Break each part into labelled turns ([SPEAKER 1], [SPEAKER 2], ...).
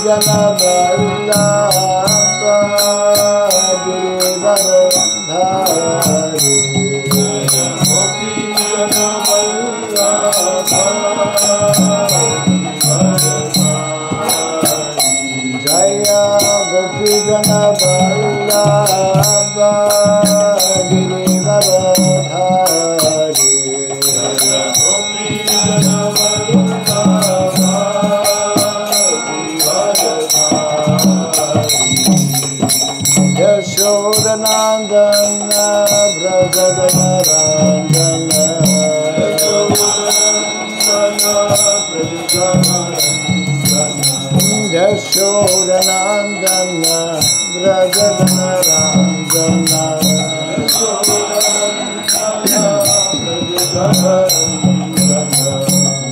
[SPEAKER 1] Jana Vallabha Girivardhari Jaya Gopi Jana Vallabha Girivardhari Yashodanandana Brajadanaranjana Yashodanandana Brajadanaranjana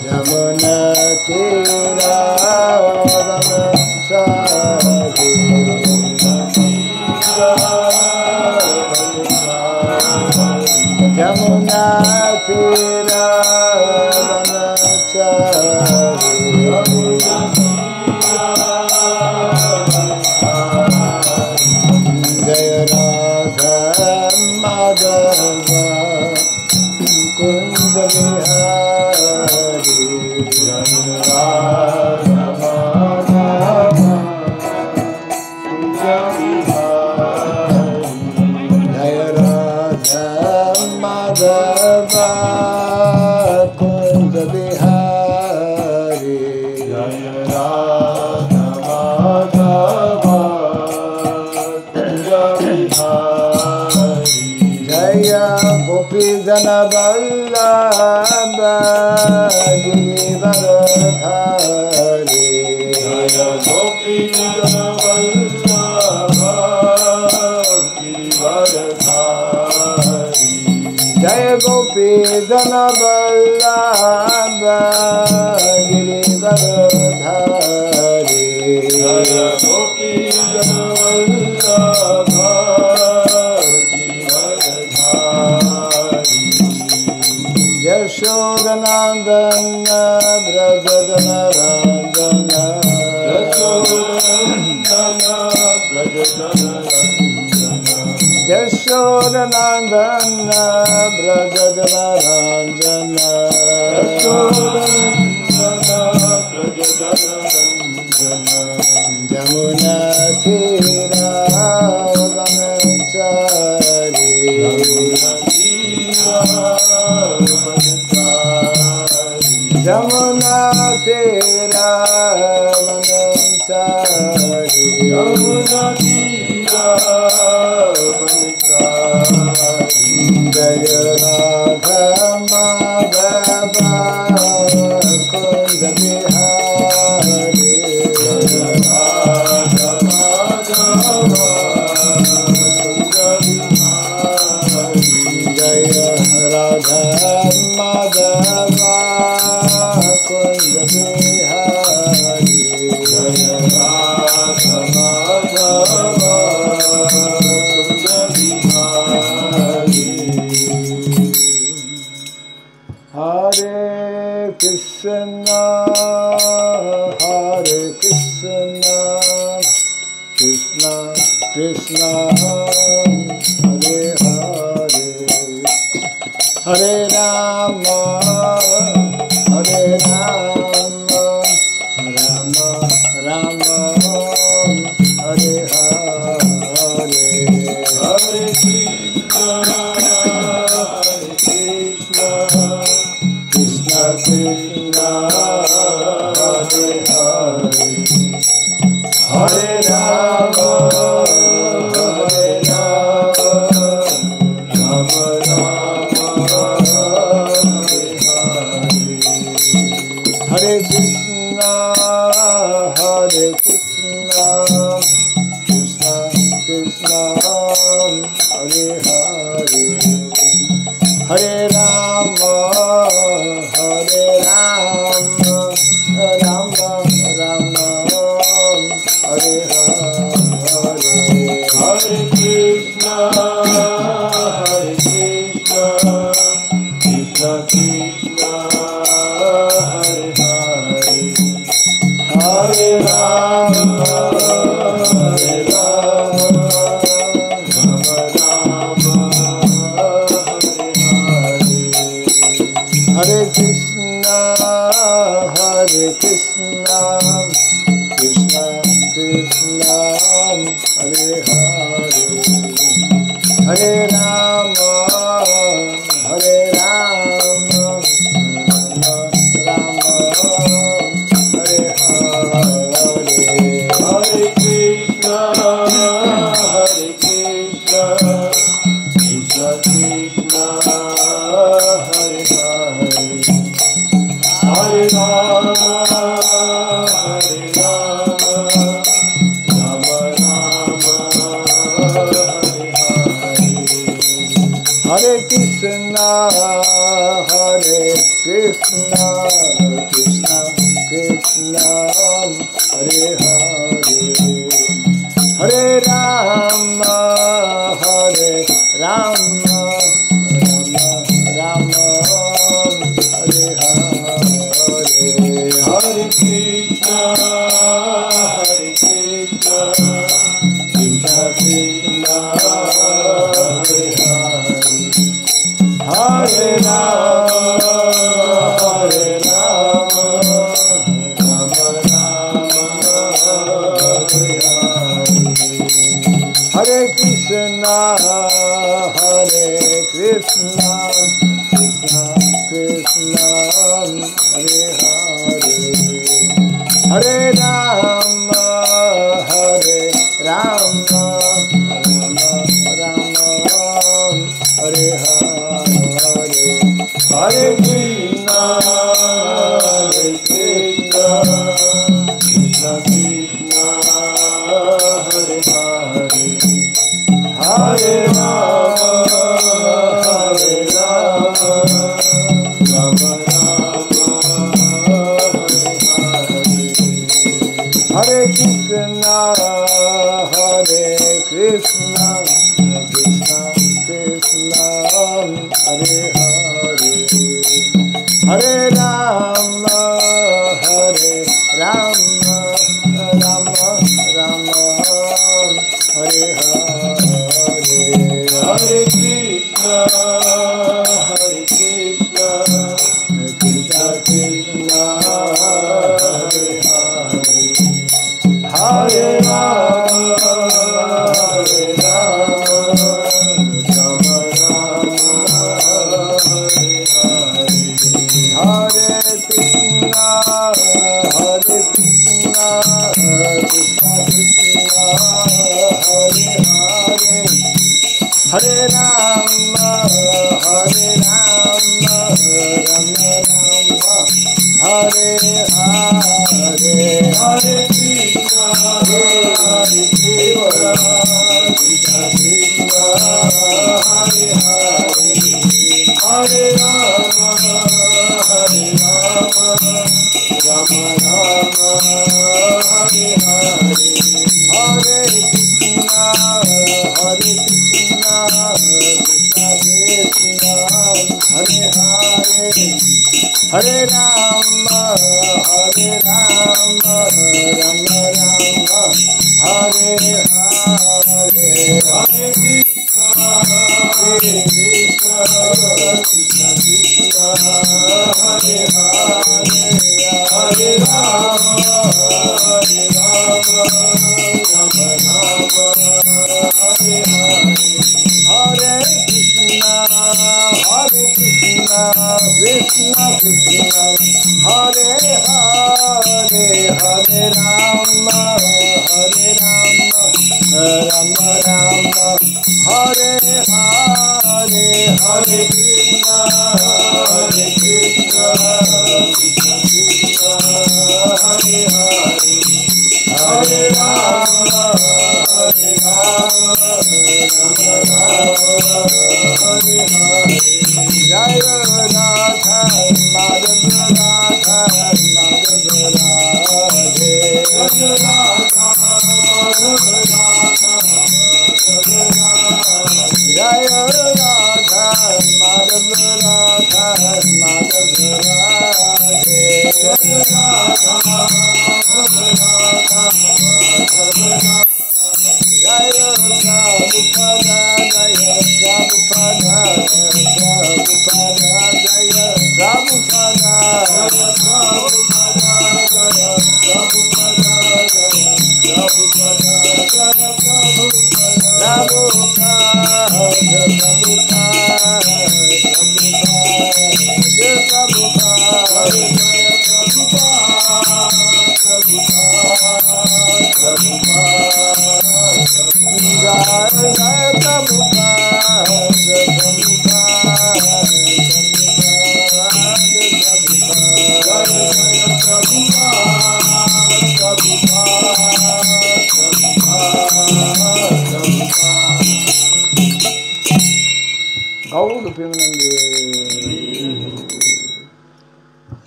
[SPEAKER 1] Jamuna Tira Ramachari Jamuna Tira Ramachari Jaya Radha Madhava Kunja Vihari Jaya Radha Madhava Kunja Vihari Jaya Radha Madhava Kunja Vihari Jaya Radha Madhava Kunja Vihari Jaya Gopi Jana Vallabha Girivardhari Jaya Gopi Jana Vallabha Girivardhari Jaya Gopi Jana Vallabha Girivardhari Jaya Gopi Jana Vallabha Girivardhari Yashodanandana Brajadanaranjana Yashodanandana Brajadanaranjana Yashodanandana Brajadanaranjana Yashodanandana Brajadanaranjana Jamuna Tira Ramachari Jamuna Tira Ramachari Jamuna Tira Ramachari Jaya Radha Madhava Kunja Vihari Jaya Radha Madhava Kunja Vihari Jaya Radha Madhava Kunja Vihari Jaya Radha Madhava Kunja Vihari Hare Krishna Hare Krishna Krishna Krishna Hare Hare Hare Rama Hare Rama Rama Rama Hare Hare Hare Krishna Krishna Krishna Hare Hare Hare Rama Hare Rama Rama Rama Hare Krishna Hare Krishna Krishna Krishna Hare Hare Hare Rama Hare Rama Rama Rama Hare Hare Hare Krishna Hare Krishna Krishna Krishna Hare Hare Hare Rama Hare Krishna, Hare Krishna, Krishna Krishna, Hare Hare, Hare Rama, Hare Rama, Rama Rama, Hare Hare, Hare Krishna, Hare Krishna, Krishna Krishna, Hare Hare, Hare Rama, Hare Rama, Rama Rama, Hare Hare, Hare Krishna, Hare Krishna, Krishna Krishna, Hare Hare, Hare Rama, Hare Rama, Rama Rama, Hare Hare, Hare Krishna, Hare Krishna, Krishna Krishna, Hare Hare, Hare Rama, Hare Rama, Rama Rama, Hare Hare, Hare Krishna, Hare Krishna, Krishna Krishna, Hare Hare, Hare Rama, Hare Rama, Rama Rama, Hare Hare, Hare Krishna, Hare Krishna, Krishna Krishna, Hare Hare, Hare Rama, Hare Rama, Rama Rama, Hare Hare, Hare Krishna, Hare Krishna, Krishna Krishna, Hare Hare, Hare Rama, Hare Rama, Rama Rama, Hare Hare, Hare Krishna, Hare Krishna, Krishna Krishna, Hare Hare, Hare Rama, Hare Rama, Rama Rama, Hare Hare, Hare Krishna, Hare Krishna, Krishna Krishna, Hare Hare, Hare Rama, Hare Rama, Rama Rama, Hare Hare, Hare Krishna, Hare Krishna, Krishna Krishna, Hare Hare, Hare Rama, Hare Rama, Rama Rama, Hare Hare, Hare Krishna, Hare Krishna, Krishna Krishna, Hare Hare, Hare Rama, Hare Rama, Rama Rama, Hare Hare, Hare Krishna, Hare Krishna, Krishna Krishna, Hare Hare, Hare Rama, Hare Rama, Rama Rama, Hare Hare, Hare Krishna, Hare Krishna, Krishna Krishna, Hare Hare, Hare Rama, Hare Rama, Rama Rama, Hare Hare, Hare Krishna, Hare Krishna, Krishna Krishna, Hare Hare, Hare Rama, Hare Rama, Rama Rama, Hare Hare, Jaya Radha Madhav Radha Madhav Radhe, Jaya Radha Madhav Radha Madhav Radhe, Jaya Radha Madhav Radha Madhav Radhe, Jaya Radha Madhav Radha Madhav Radhe, Jaya Prabhupada, Jaya Prabhupada, Prabhupada, Jaya Prabhupada.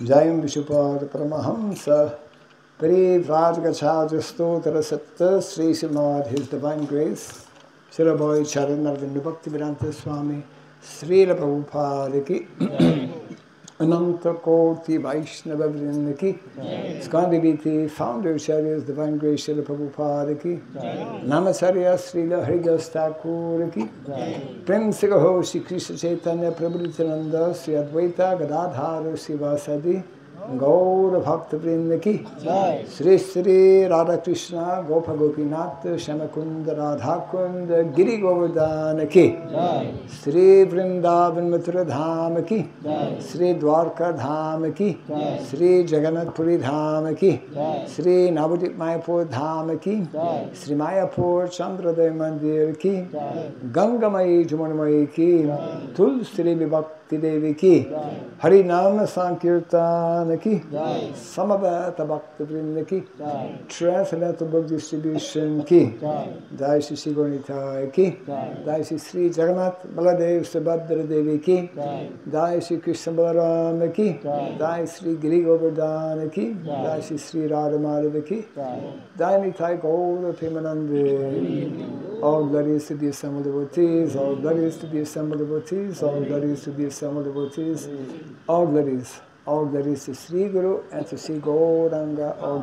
[SPEAKER 1] Jayam Vishupad Paramahamsa Parivradgacharya Stotra Satta Sri Srimad His Divine Grace Srila Bhai Charan Arvinda Bhaktivedanta Swami Srila Prabhupada Ki Ananta Koti Vaishnava Vrinda Ki Skandiviti Founder Charya's Divine Grace Srila Prabhupada Ki Namasarya Srila Haridas Thakur Ki Prem Sigaho Sri Krishna Chaitanya Prabhu Nityananda Sri Advaita Gadadhara Sivasadi Gaur Bhakta Vrinda Ki Sri Sri Radha Krishna Gopa Gopinath Shamakunda Radha Kunda Giri Govardhana Ki Sri Vrindavan Mathura Dham Ki Sri Dwarka Dham Ki Sri Jagannath Puri Dham Ki Sri Navadip Mayapur Dham Ki Sri Mayapur Chandraday Mandir Ki Gangamayi Jumanamayi Ki Tulsi Vibhakti Devi Ki Hari Nama Sankirtan Ki Samaveta Bhakta Vrinda Ki Transcendental Book Distribution Ki Jai Shri Sri Gauranitai Ki Jai Shri Sri Jagannath Baladev Subhadra Devi Ki Jai Shri Krishna Balaram Ki Jai Shri Giri Govardhana Ki Jai Shri Sri Radha Madhava Ki Jai Nitai Gaura Premanande. All glories to the assembled devotees, all glories to the assembled devotees, all glories to the assembled devotees, all glories to Sri Guru and to Sri Gauranga, all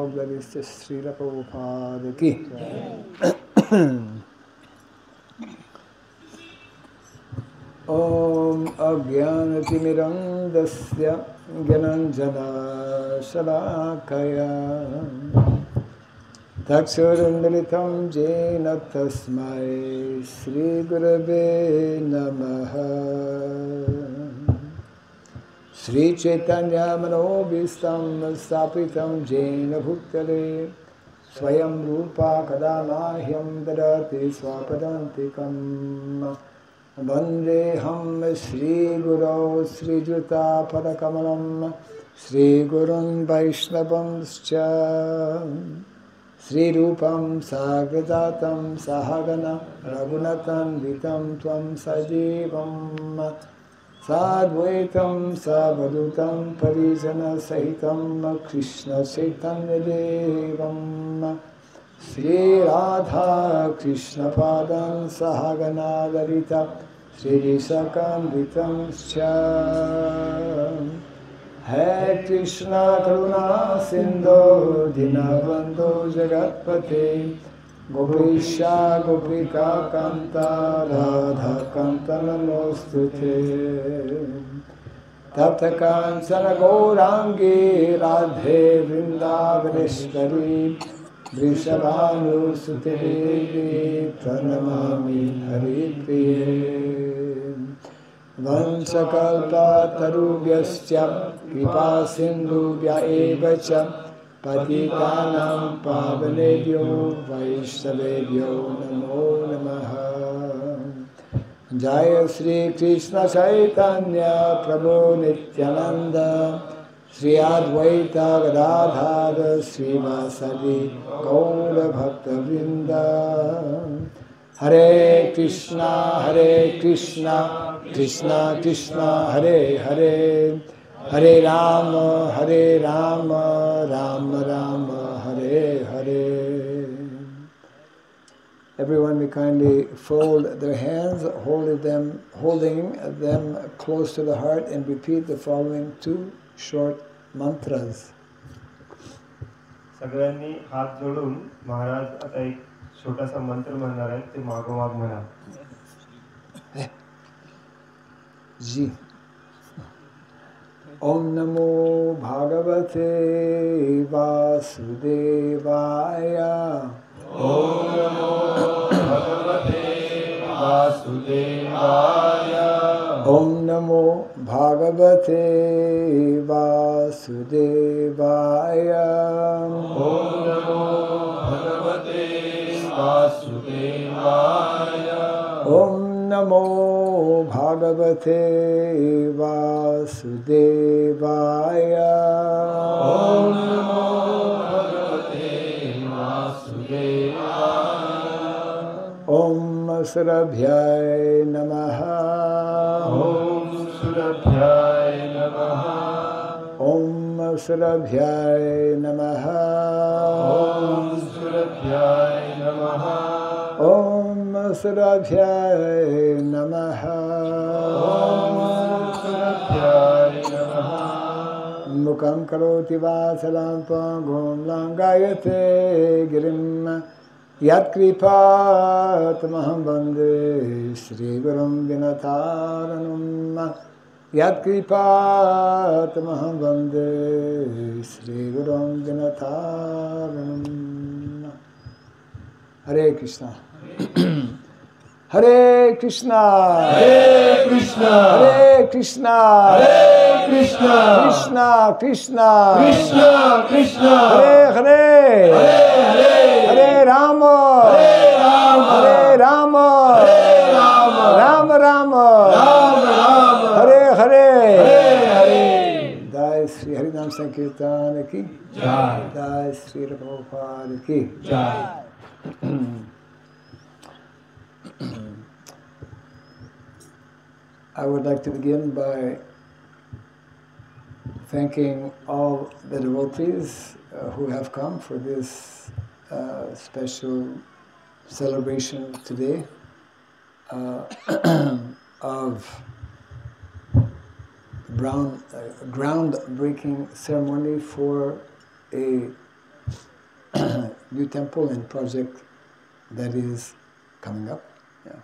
[SPEAKER 1] glories to Srila Prabhupada Ki. Om Ajnanatimirandasya Gyananjana Shalakaya Takshurundalitam Jena Tasmai Sri Gurave Namaha Sri Chaitanya Manobhistam Stapitam Jena Bhuktale Swayam Rupa Kadamahyam Dadati Swapadantikam Vandeham Sri Guru Sri Juta Padakamalam Sri Gurun Vaishnavamscha Sri Rupam Sagradatam Sahagana Raghunatan Vitam Tvam Sajivam Sadvaitam Savadutam Parijana Sahitam Krishna Chaitanya Devam Sri Radha Krishna Padam Sahagana Lalita Sri Sakam Vitam Scha Hare Krishna Karuna Sindhu Dinabandhu Jagatpate Gopisha Gopika Kanta Radha Kanta Namostute Tapta Kancana Gaurangi Radhe Vrindavaneshwari Vrishabhanu Sute Pranamami Hari Priye Vansakalpa tarubhyascha kripa sindhubhya evacha patitanam pavanebhyo vaishnavebhyo namo namaha. Jaya Sri Krishna Chaitanya Prabhu Nityananda Sri Advaita Gadadhara Srivasadi Gaura Bhakta Vrinda. Hare Krishna Krishna Krishna Hare Hare Hare Rama Rama Rama Hare Hare. Everyone may kindly fold their hands, holding them close to the heart, and repeat the following two short mantras.
[SPEAKER 2] सगळ्यांनी हात जोडून महाराज आता एक छोटासा मंत्र म्हणणार आहेत, ते मागोमाग म्हणा.
[SPEAKER 1] जी. Om Namo Bhagavate Vasudevaya.
[SPEAKER 2] Om Namo Bhagavate Vasudevaya.
[SPEAKER 1] Om Namo Bhagavate Vasudevaya.
[SPEAKER 2] Om Namo Bhagavate Vasudevaya.
[SPEAKER 1] Om Namo Bhagavate Vasudevaya.
[SPEAKER 2] Om Namo Bhagavate Vasudevaya.
[SPEAKER 1] Om Surabhyay Namaha.
[SPEAKER 2] Om Surabhyay Namaha.
[SPEAKER 1] सुरभ्याय नमः
[SPEAKER 2] ॐ सुरभ्याय नमः
[SPEAKER 1] ॐ सुरभ्याय नमः
[SPEAKER 2] ॐ सुरभ्याय नमः
[SPEAKER 1] मुखं करोति वाचालं पङ्गुं लङ्घयते गिरिं यत्कृपातमहं वन्दे श्रीगुरुं विनतारणं यत्कृपातमहं वन्दे श्रीगुरुं विनतारणं हरे कृष्णा हरे कृष्णा
[SPEAKER 2] हरे कृष्णा
[SPEAKER 1] हरे कृष्णा
[SPEAKER 2] हरे कृष्णा
[SPEAKER 1] कृष्णा कृष्णा
[SPEAKER 2] कृष्णा कृष्णा
[SPEAKER 1] हरे हरे
[SPEAKER 2] हरे हरे
[SPEAKER 1] हरे राम
[SPEAKER 2] हरे राम
[SPEAKER 1] हरे राम
[SPEAKER 2] राम
[SPEAKER 1] राम राम
[SPEAKER 2] राम राम
[SPEAKER 1] हरे हरे
[SPEAKER 2] हरे हरे
[SPEAKER 1] जय श्री हरिनाम संकीर्तन की
[SPEAKER 2] जय
[SPEAKER 1] जय श्री प्रभुपाद की
[SPEAKER 2] जय
[SPEAKER 1] I would like to begin by thanking all the devotees who have come for this special celebration today of groundbreaking ceremony for a new temple and project that is coming up. Yeah.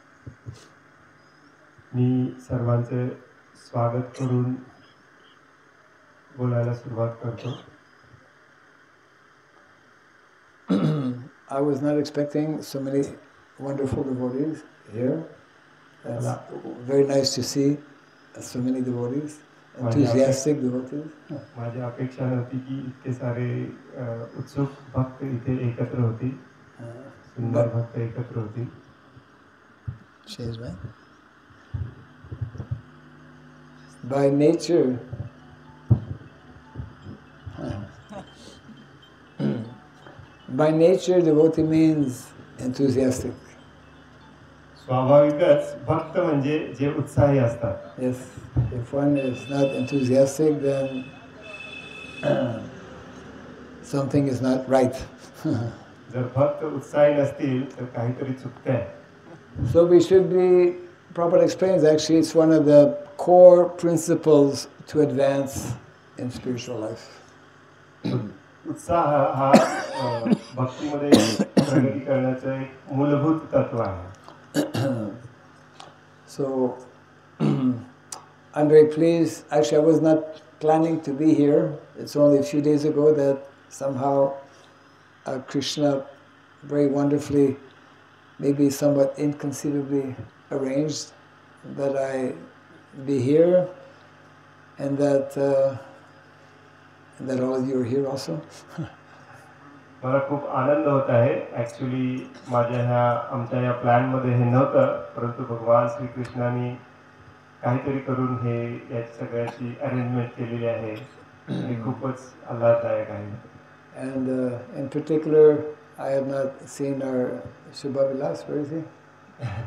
[SPEAKER 2] मी सर्वांचे स्वागत करून बोलायला सुरुवात करतो.
[SPEAKER 1] I was not expecting so many wonderful devotees here. It's very nice to see so many devotees, enthusiastic devotees.
[SPEAKER 2] माझी अपेक्षा नव्हती की इतके सारे उत्सुक भक्त इथे एकत्र होतील. सुंदर भक्त एकत्र होतील.
[SPEAKER 1] Change man. By nature, by nature, devotee means enthusiastic.
[SPEAKER 2] स्वाभाविकच भक्त म्हणजे जे उत्साही असतात.
[SPEAKER 1] Yes, if one is not enthusiastic, then something is not right.
[SPEAKER 2] जर भक्त उत्साही नसतील तर काहीतरी चुकतंय.
[SPEAKER 1] So we should be, Prabhupada explains, actually it's one of the core principles to advance in spiritual life.
[SPEAKER 2] उत्साह हा भक्तीमध्ये प्रगती करण्याचं एक मूलभूत तत्व आहे.
[SPEAKER 1] So I'm very pleased. Actually, I was not planning to be here. It's only a few days ago that somehow Krishna very wonderfully, maybe somewhat inconceivably arranged that I be here and that all of you are here also.
[SPEAKER 2] मला खूप आनंद होत आहे. Actually माझ्या आमच्या या प्लॅनमध्ये हे नव्हतं, परंतु भगवान श्रीकृष्णाने काहीतरी करून हे याची सगळ्याची अरेंजमेंट केलेली आहे. हे खूपच आल्हाददायक आहे.
[SPEAKER 1] And in particular, I have not seen our Shubha Vilas. Where is he?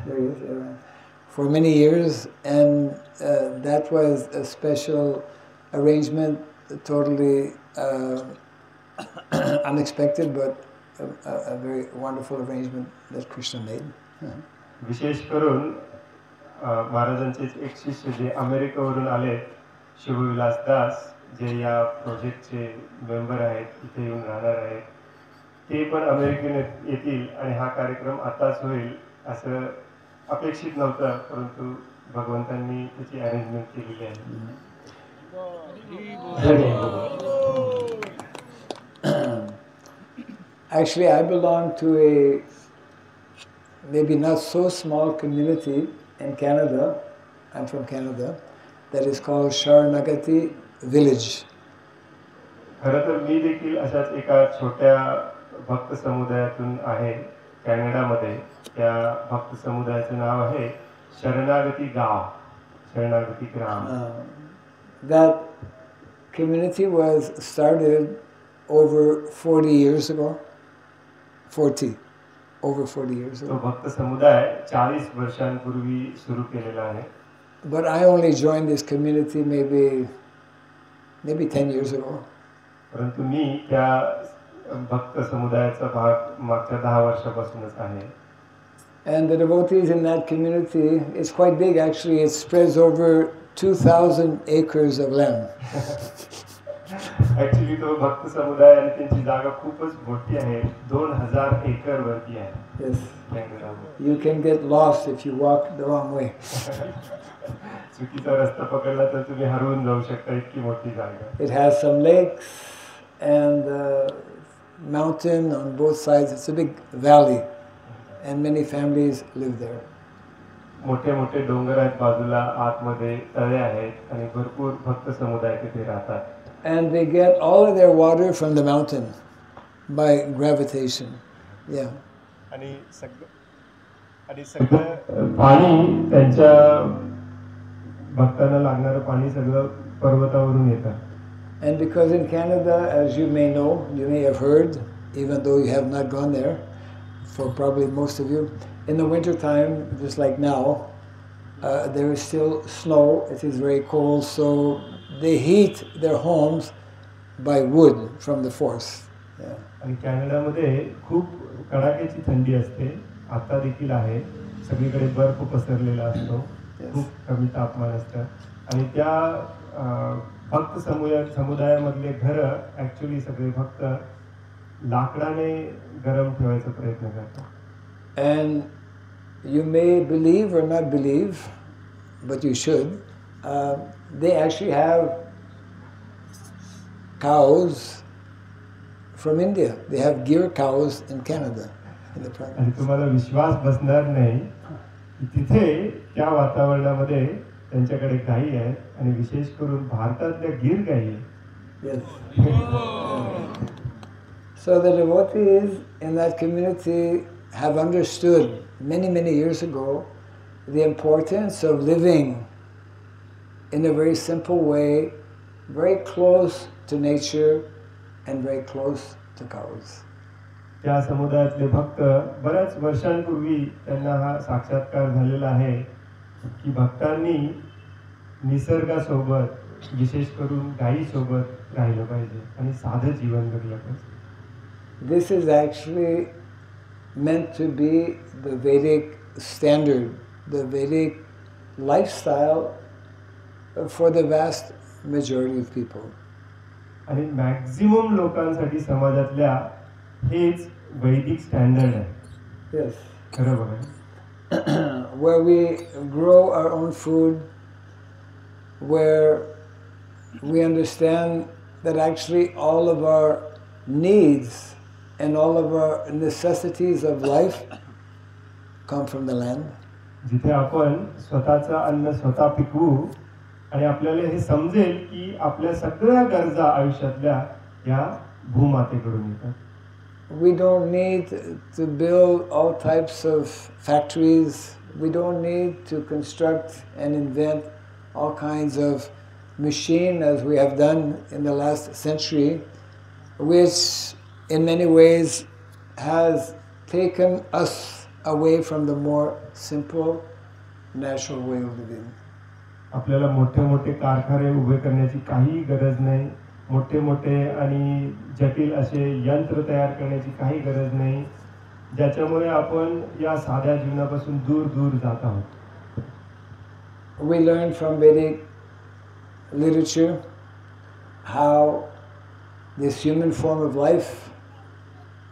[SPEAKER 1] There he is. For many years, and that was a special arrangement, totally unexpected, but a very wonderful arrangement that Krishna made.
[SPEAKER 2] विशेष करून महाराजांचे एक शिष्य जे अमेरिकेवरून आले, शुभविलास दास, जे या प्रोजेक्टचे member आहेत, इथे येऊन राहणार आहेत, ते पण अमेरिकेत येतील आणि हा कार्यक्रम आताच होईल असं अपेक्षित नव्हतं, परंतु भगवंतांनी त्याची अरेंजमेंट केलेली आहे.
[SPEAKER 1] Actually, I belong to a maybe not so small community in Canada. I'm from Canada. That is called Sharanagati village.
[SPEAKER 2] खरं तर मी देखील अशाच एका छोट्या भक्त समुदायातून आहे कॅनडामध्ये. त्या भक्त समुदायाचं नाव आहे शरणागती गाव, शरणागती ग्राम.
[SPEAKER 1] That community was started over 40 years ago. Over 40 years
[SPEAKER 2] तो
[SPEAKER 1] ago.
[SPEAKER 2] भक्त समुदाय 40 वर्षांपूर्वी सुरू केलेला आहे.
[SPEAKER 1] But I only joined this community maybe 10 years ago.
[SPEAKER 2] परंतु मी त्या भक्त समुदायाचा भाग मागच्या 10 वर्षापासूनच आहे.
[SPEAKER 1] And the devotees in that community, it's quite big actually, it spreads over 2,000 acres of land.
[SPEAKER 2] Actually तो भक्त समुदाय आणि त्यांची जागा खूपच मोठी आहे, 2000 एकर वरती आहे.
[SPEAKER 1] Yes.
[SPEAKER 2] Bengaluru.
[SPEAKER 1] You can get lost if you walk the wrong way.
[SPEAKER 2] चुकीचा रस्ता पकडला तर तुम्ही हरवून जाऊ शकता, इतकी मोठी जागा.
[SPEAKER 1] It has some lakes and mountain on both sides. It's a big valley and many families live there.
[SPEAKER 2] मोठे मोठे डोंगर आहेत बाजूला, आतमध्ये तळे आहेत आणि भरपूर भक्त समुदाय तिथे राहतात.
[SPEAKER 1] And they get all of their water from the mountain by gravitation. Yeah.
[SPEAKER 2] आणि सगळं पाणी त्यांच्या भक्तांना लागणारं पाणी सगळं पर्वतावरून येतं.
[SPEAKER 1] And because in Canada, as you may know, you may have heard, even though you have not gone there, for probably most of you, in the winter time, just like now, there is still snow. It is very cold, so they heat their homes by wood from the forest. Yeah.
[SPEAKER 2] आणि कॅनडामध्ये खूप कडाक्याची थंडी असते, आता देखील आहे. सगळीकडे बर्फ पसरलेला असतो, खूप कमी तापमान असतं आणि त्या भक्त समुदायामधले घरं ऍक्च्युली सगळे भक्त लाकडाने गरम ठेवायचा प्रयत्न करतात.
[SPEAKER 1] And you may believe or not believe, but you should, they actually have cows from India. They have Gir cows in Canada. In the
[SPEAKER 2] आणि तुम्हाला विश्वास बसणार नाही की तिथे त्या वातावरणामध्ये त्यांच्याकडे गायी आहेत आणि विशेष करून भारतातल्या गिर गायी.
[SPEAKER 1] Yes. So the devotees in that community have understood many years ago the importance of living in a very simple way, very close to nature and very close to cows.
[SPEAKER 2] त्या समुदायातले भक्त बऱ्याच वर्षांपूर्वी त्यांना हा साक्षात्कार झालेला आहे की भक्तांनी निसर्गासोबत विशेष करून गायीसोबत राहिलं पाहिजे आणि साधं जीवन जगलं पाहिजे.
[SPEAKER 1] This is actually meant to be the Vedic standard, the Vedic lifestyle for the vast majority of people.
[SPEAKER 2] आणि मॅक्झिमम लोकांसाठी समाजातल्या हेच वैदिक स्टँडर्ड आहे.
[SPEAKER 1] Yes.
[SPEAKER 2] खरं बघा.
[SPEAKER 1] Where we grow our own food, where we understand that actually all of our needs and all of our necessities of life come from the land.
[SPEAKER 2] जिथे आपण स्वतःचं अन्न स्वतः पिकवू आणि आपल्याला हे समजेल की आपल्या सगळ्या गरजा आयुष्यातल्या या भूमातेकडून येतात.
[SPEAKER 1] We don't need to build all types of factories. We don't need to construct and invent all kinds of machine as we have done in the last century, which in many ways has taken us away from the more simple, natural way of living.
[SPEAKER 2] आपल्याला मोठे मोठे कारखाने उभे करण्याची काही गरज नाही, मोठे मोठे आणि जटिल असे यंत्र तयार करण्याची काही गरज नाही, ज्याच्यामुळे आपण या साध्या जीवनापासून दूर दूर जात आहोत.
[SPEAKER 1] We learn from Vedic literature how this human form of life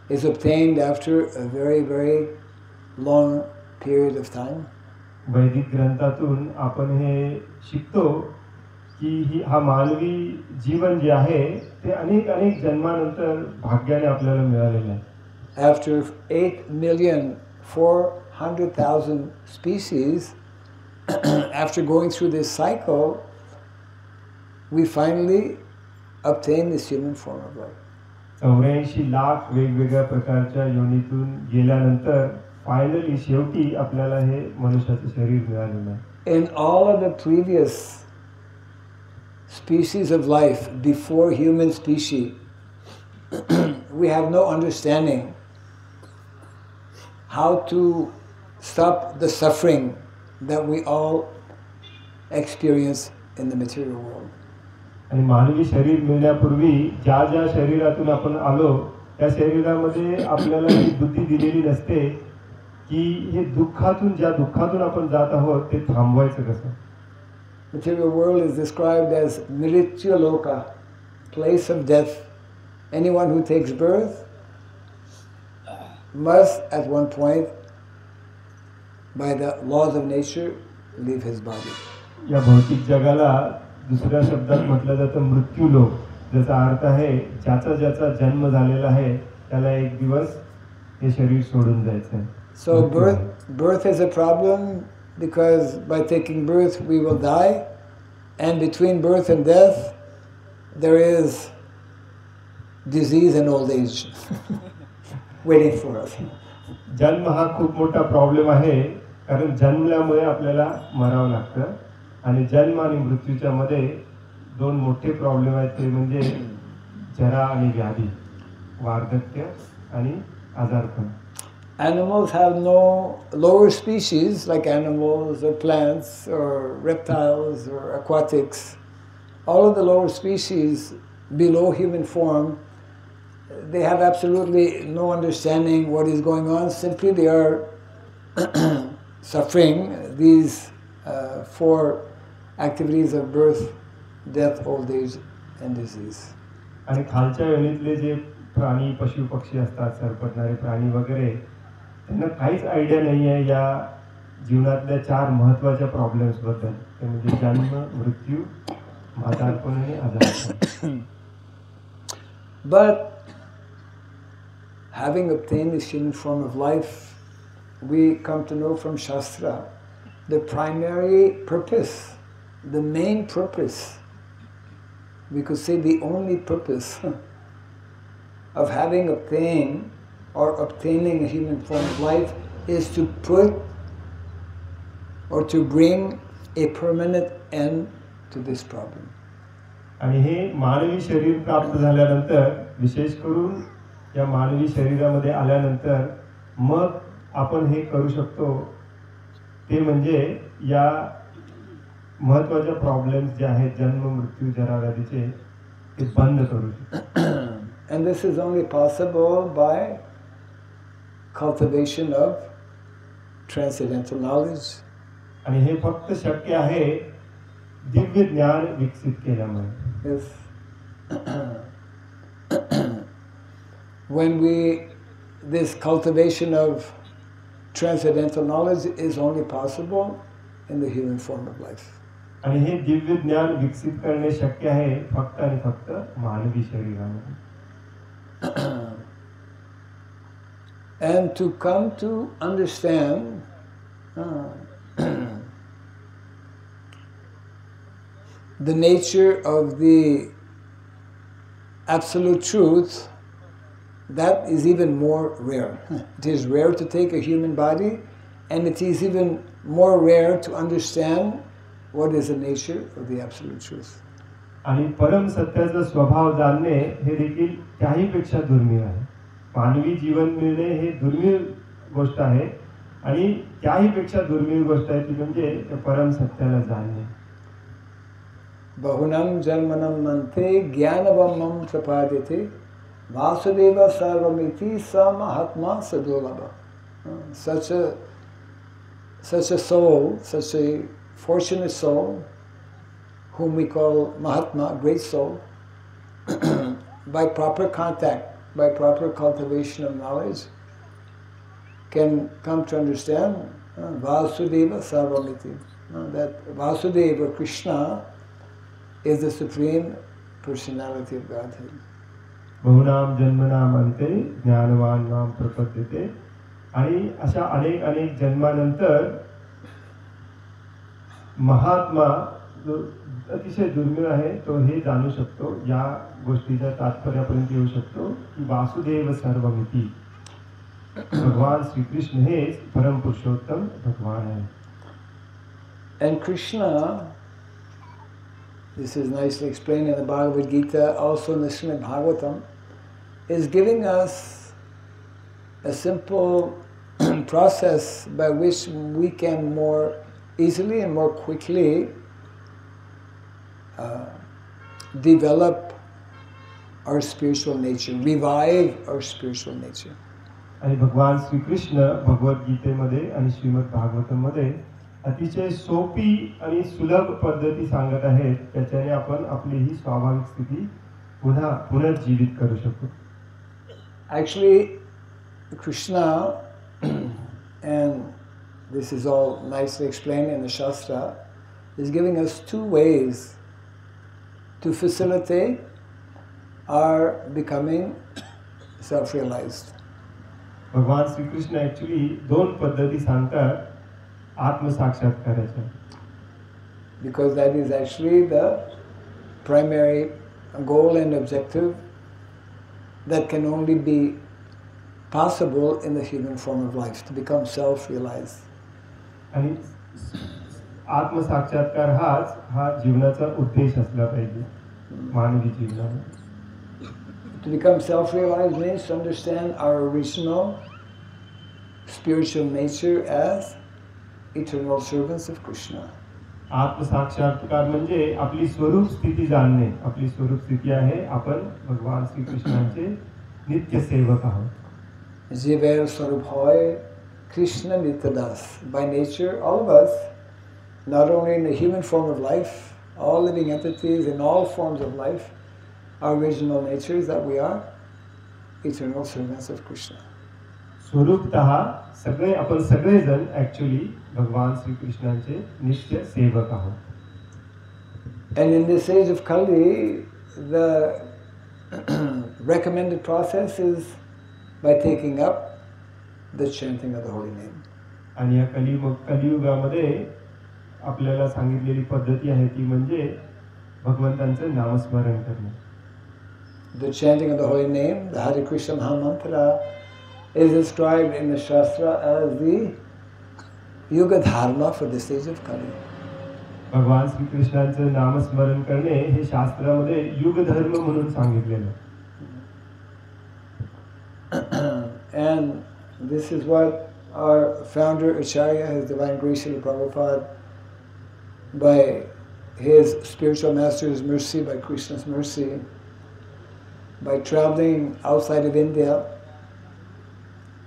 [SPEAKER 1] is obtained after a very long period of time.
[SPEAKER 2] वैदिक ग्रंथातून आपण हे शिकतो की हा मानवी जीवन जे आहे ते अनेक जन्मानंतर भाग्याने आपल्याला मिळालेलं आहे.
[SPEAKER 1] After 8,400,000 species, after going through this cycle, we finally obtain this human form of life.
[SPEAKER 2] 84 lakh वेगवेगळ्या प्रकारच्या योनीतून गेल्यानंतर फायनली शेवटी आपल्याला हे मनुष्याचं शरीर मिळालेलं आहे.
[SPEAKER 1] In all of the previous species of life before human species, we have no understanding how to stop the suffering that we all experience in the material world.
[SPEAKER 2] आणि मानवी शरीर मिळण्यापूर्वी ज्या ज्या शरीरातून आपण आलो त्या शरीरामध्ये आपल्याला ही बुद्धी दिलेली नसते की हे दुःखातून ज्या दुःखातून आपण जात आहोत ते थांबवायचं कसं.
[SPEAKER 1] Material world is described as Mrityu Loka, place of death. Anyone who takes birth must at one point, by the laws of nature, leave his body.
[SPEAKER 2] या भौतिक जगाला दुसऱ्या शब्दात म्हटलं जातं मृत्यू लोक, ज्याचा अर्थ आहे ज्याचा ज्याचा जन्म झालेला आहे त्याला एक दिवस हे शरीर सोडून जायचं आहे.
[SPEAKER 1] So birth is a problem because by taking birth we will die, and between birth and death there is disease and old age waiting for us.
[SPEAKER 2] जन्म हा खूप मोठा प्रॉब्लेम आहे, कारण जन्मल्यामुळे आपल्याला मरावं लागतं आणि जन्म आणि मृत्यूच्या मध्ये दोन मोठे प्रॉब्लेम आहेत, ते म्हणजे जरा आणि व्याधी, वार्धक्य आणि आजारपण.
[SPEAKER 1] Animals have no lower species like animals or plants or reptiles or aquatics. All of the lower species below human form, they have absolutely no understanding what is going on. Simply they are suffering these four activities of birth, death, old age and disease.
[SPEAKER 2] आणि खालच्या योनीतले जे प्राणी, पशु पक्षी असतात, सरपटणारे प्राणी वगैरे, त्यांना काहीच आयडिया नाही आहे या जीवनातल्या चार महत्त्वाच्या प्रॉब्लेम्स बद्दल, ते म्हणजे जन्म, मृत्यू, म्हातारपण आणि आजारपण.
[SPEAKER 1] But having obtained this human form of life, we come to know from Shastra the primary purpose, the main purpose, we could say the only purpose of having obtained or obtaining a human form of life is to put or to bring a permanent end to this problem.
[SPEAKER 2] आणि हे मानवी शरीर प्राप्त झाल्यानंतर, विशेष करून या मानवी शरीरामध्ये आल्यानंतर मग आपण हे करू शकतो, ते म्हणजे या महत्त्वाच्या प्रॉब्लेम्स जे आहेत जन्म, मृत्यू, जरा, व्याधीचे, ते बंद करू शकतो.
[SPEAKER 1] And this is only possible by cultivation of transcendental knowledge.
[SPEAKER 2] आणि हे फक्त शक्य आहे दिव्य ज्ञान विकसित केल्यामुळे.
[SPEAKER 1] Yes. When this cultivation of transcendental knowledge is only possible in the human form of life.
[SPEAKER 2] आणि हे दिव्य ज्ञान विकसित करणे शक्य आहे फक्त आणि फक्त मानवी शरीरामध्ये.
[SPEAKER 1] And to come to understand the nature of the absolute truth, that is even more rare. It is rare to take a human body, and it is even more rare to understand what is the nature of the absolute truth.
[SPEAKER 2] आणि परम सत्याचा स्वभाव जाणणे हे देखील त्याहीपेक्षा दुर्मिळ आहे. मानवी जीवन मिळणे हे दुर्मिळ गोष्ट आहे, आणि त्याहीपेक्षा दुर्मिळ गोष्ट आहे ती म्हणजे त्या परम सत्याला जाणणे.
[SPEAKER 1] बहुनम जन्मनम मनते ज्ञानवमम प्रपादिते वासुदेव सर्वमिति स महात्मा सदुर्लभ. Such a soul, such a fortunate soul, whom we call Mahatma, great soul, by proper contact, by proper cultivation of knowledge, can come to understand Vasudeva Sarvamiti, that Vasudeva, Krishna, is the Supreme Personality of Godhead.
[SPEAKER 2] बहुनाम जन्मनाम अंते ज्ञानवान नाम प्रपद्यते. आणि अशा अनेक अनेक जन्मानंतर महात्मा जो अतिशय दुर्मिळ आहे तो हे जाणू शकतो, या गोष्टीच्या तात्पर्यापर्यंत येऊ शकतो की वासुदेव सर्वमिति, भगवान श्री कृष्ण हे परम पुरुषोत्तम भगवान आहे.
[SPEAKER 1] And Krishna, this is nicely explained in the Bhagavad Gita, also in the Srimad Bhagavatam, is giving us a simple process by which we can more easily and more quickly develop our spiritual nature, revive our spiritual nature.
[SPEAKER 2] आणि भगवान श्रीकृष्ण भगवद्गीतेमध्ये आणि श्रीमद भागवतमध्ये अतिशय सोपी आणि सुलभ पद्धती सांगत आहेत, त्याच्याने आपण आपली ही स्वाभाविक स्थिती पुनर्जीवित करू शकतो.
[SPEAKER 1] Actually, Krishna, and this is all nicely explained in the Shastra, is giving us two ways to facilitate our becoming self-realized.
[SPEAKER 2] भगवान श्रीकृष्ण ॲक्च्युली दोन पद्धती सांगतात आत्मसाक्षात्काराच्या.
[SPEAKER 1] Because that is actually the primary goal and objective that can only be possible in the human form of life, to become self-realized.
[SPEAKER 2] आणि आत्मसाक्षात्कार हा जीवनाचा उद्देश असला पाहिजे मानवी जीवनामध्ये.
[SPEAKER 1] To become self-realized means to understand our original spiritual nature as eternal servants of Krishna.
[SPEAKER 2] आत्मसाक्षात्कार म्हणजे आपली स्वरूप स्थिती जाणणे. आपली स्वरूप स्थिती आहे आपण भगवान श्रीकृष्णांचे नित्य सेवक आहोत.
[SPEAKER 1] Jiver Swarup Hoy, Krishna Nityadas. By nature, all of us, not only in the human form of life, all living entities in all forms of life, our original nature is that we are eternal servants of Krishna.
[SPEAKER 2] स्वरूपतः आपण सगळेजण actually भगवान श्रीकृष्णांचे नित्य सेवक आहोत.
[SPEAKER 1] And in this age of Kali, the recommended process is by taking up the chanting of the holy name.
[SPEAKER 2] आणि या कलियुगामध्ये आपल्याला सांगितलेली पद्धती आहे ती म्हणजे भगवंतांचं नामस्मरण करणे.
[SPEAKER 1] The chanting of the holy name, the Hare Krishna Mahamantra, is described in the Shastra as the Yuga Dharma for this age of Kali.
[SPEAKER 2] भगवान श्रीकृष्णांचं नामस्मरण करणे हे शास्त्रामध्ये युग धर्म म्हणून सांगितलेलं.
[SPEAKER 1] And this is what our founder Acharya, His Divine Grace Srila Prabhupada, by his spiritual master's mercy, by Krishna's mercy, by traveling outside of India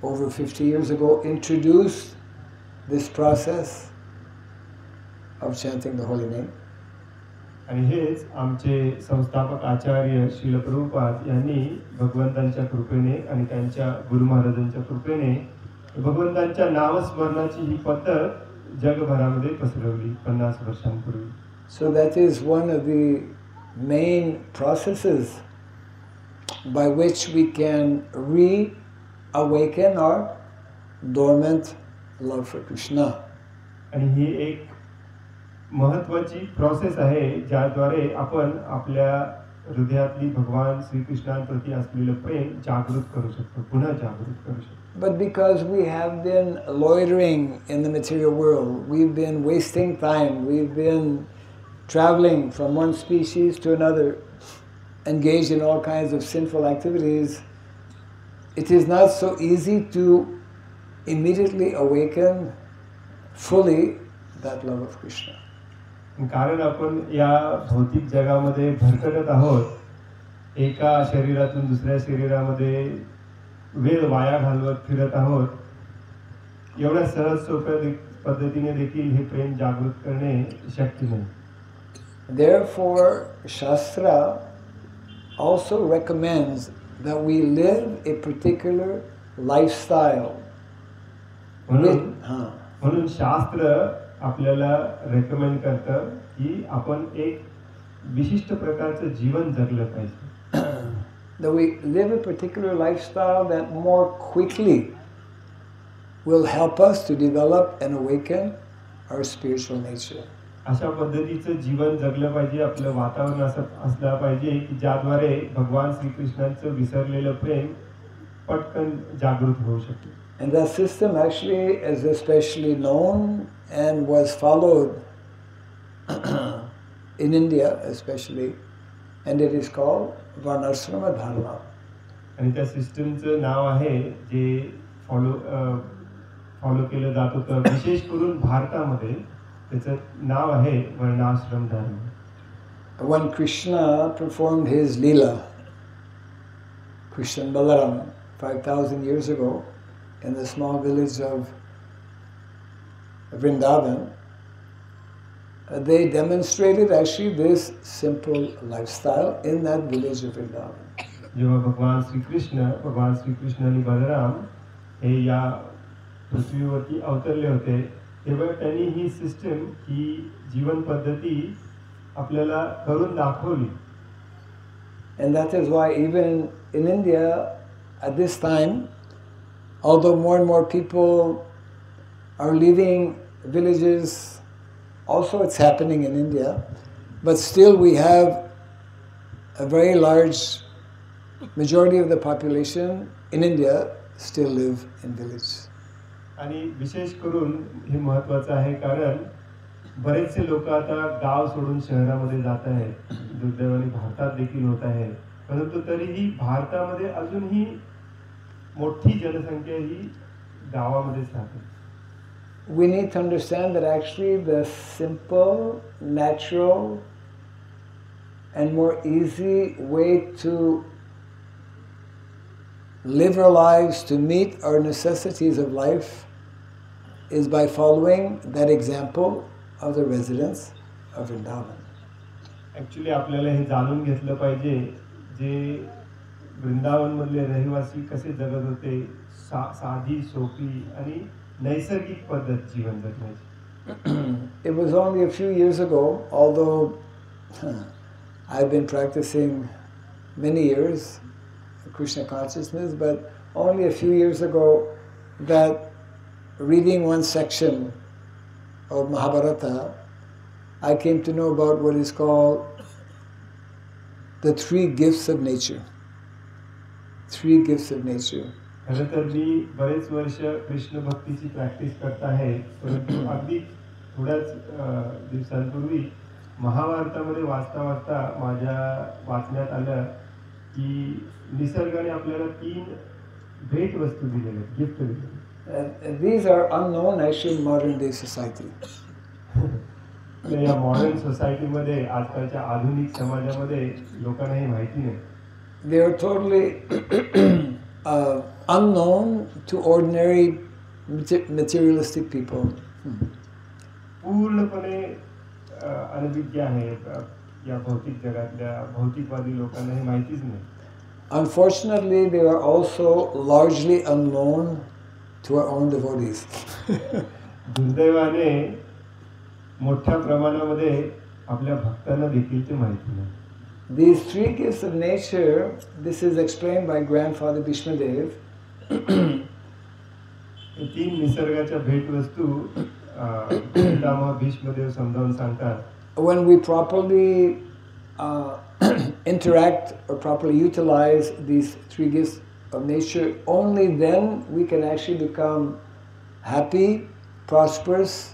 [SPEAKER 1] over 50 years ago, introduced this process of chanting the holy name.
[SPEAKER 2] आणि हेच आमचे संस्थापक आचार्य श्रील प्रभुपाद यांनी भगवंतांच्या कृपेने आणि त्यांच्या गुरु महाराजांच्या कृपेने भगवंतांच्या नामस्मरणाची ही पद्धत जगभरामध्ये पसरवली 50 वर्षांपूर्वी.
[SPEAKER 1] So that is one of the main processes by which we can reawaken our dormant love for Krishna.
[SPEAKER 2] आणि ही एक महत्वाची प्रोसेस आहे ज्याद्वारे आपण आपल्या हृदयातली भगवान श्रीकृष्णांप्रती असलेलं प्रेम जागृत करू शकतो, पुन्हा जागृत करू शकतो.
[SPEAKER 1] But because we have been loitering in the material world, we've been wasting time, we've been traveling from one species to another, engaged in all kinds of sinful activities, it is not so easy to immediately awaken fully that love of Krishna.
[SPEAKER 2] कारण आपण या भौतिक जगामध्ये भरकटत आहोत, एका शरीरातून दुसऱ्या शरीरामध्ये वेळ वाया घालवत फिरत आहोत. एवढ्या सहज सोप्या पद्धतीने देखील हे प्रेम जागृत करणे शक्य नाही.
[SPEAKER 1] Therefore, Shastra also recommends that we live a particular lifestyle.
[SPEAKER 2] म्हणून शास्त्र आपल्याला रेकमेंड करतं की आपण एक विशिष्ट प्रकारचं जीवन जगलं पाहिजे.
[SPEAKER 1] That we live a particular lifestyle that more quickly will help us to develop and awaken our spiritual nature.
[SPEAKER 2] अशा पद्धतीचं जीवन जगलं पाहिजे, आपलं वातावरण असं असलं पाहिजे की ज्याद्वारे भगवान श्रीकृष्णांचं विसरलेलं प्रेम पटकन जागृत होऊ शकेल.
[SPEAKER 1] And that system actually is especially known and was followed in India especially, and it is called Varnashrama Dharma.
[SPEAKER 2] आणि त्या सिस्टमचं नाव आहे जे फॉलो केलं जात होतं, विशेष करून भारतामध्ये त्याचं नाव आहे वर्णाश्रम धर्म.
[SPEAKER 1] when Krishna performed his Leela, Krishna and Balaram, 5,000 years ago, in the small village of Vrindavan, they demonstrated actually this simple lifestyle in that village of Vrindavan.
[SPEAKER 2] जेव्हा भगवान श्रीकृष्ण आणि बलराम हे या पृथ्वीवरती अवतरले होते तेव्हा त्यांनी ही सिस्टम ही जीवन पद्धती आपल्याला करून दाखवली.
[SPEAKER 1] And that is why even in India at this time, although more and more people are leaving villages, also it's happening in India, but still we have a very large majority of the population in India still live in villages.
[SPEAKER 2] आणि विशेष करून हे महत्त्वाचं आहे कारण बरेचसे लोक आता गाव सोडून शहरामध्ये जात आहेत. दुर्दैवाने भारतात देखील होत आहे, परंतु तरीही भारतामध्ये अजूनही मोठी जनसंख्या ही गावामध्येच राहते.
[SPEAKER 1] We need to understand that actually the simple, natural, and more easy way to live our lives, to meet our necessities of life, is by following that example of the residents of Vrindavan.
[SPEAKER 2] Actually आपल्याला हे जाणून घेतलं पाहिजे जे वृंदावनमधले रहिवासी कसे जगत होते, साधी सोपी आणि नैसर्गिक पद्धत जीवन जगण्याची.
[SPEAKER 1] It was only a few years ago, although I've been practicing many years Krishna consciousness, but only a few years ago that reading one section of Mahabharata, I came to know about what is called the three gifts of nature. Three gifts of nature.
[SPEAKER 2] खरं तर मी बरेच वर्ष कृष्ण भक्तीची practice करत आहे, परंतु अगदी थोड्याच दिवसांपूर्वी महाभारतामध्ये वाचता माझ्या वाचण्यात आलं की निसर्गाने आपल्याला 3 भेट वस्तू दिलेल्या, गिफ्ट दिलेल्या.
[SPEAKER 1] These are unknown actually in modern day society.
[SPEAKER 2] या मॉडर्न सोसायटीमध्ये आजकालच्या आधुनिक समाजामध्ये लोकांना हे माहिती नाही.
[SPEAKER 1] They are totally unknown to ordinary materialistic people.
[SPEAKER 2] पूर्णपणे अनभिज्ञ आहे या भौतिक जगातल्या भौतिकवादी लोकांना हे माहितीच नाही.
[SPEAKER 1] Unfortunately, they are also largely unknown to our own devotees.
[SPEAKER 2] दुर्दैवाने मोठ्या प्रमाणामध्ये आपल्या भक्तांना देखील ते माहिती नाही.
[SPEAKER 1] These three gifts of nature, this is explained by grandfather Bhishmadev.
[SPEAKER 2] 3 निसर्गाच्या भेटवस्तू पितामह भीष्मदेव समजावून सांगतात.
[SPEAKER 1] When we properly interact or properly utilize these three gifts of nature, only then we can actually become happy, prosperous,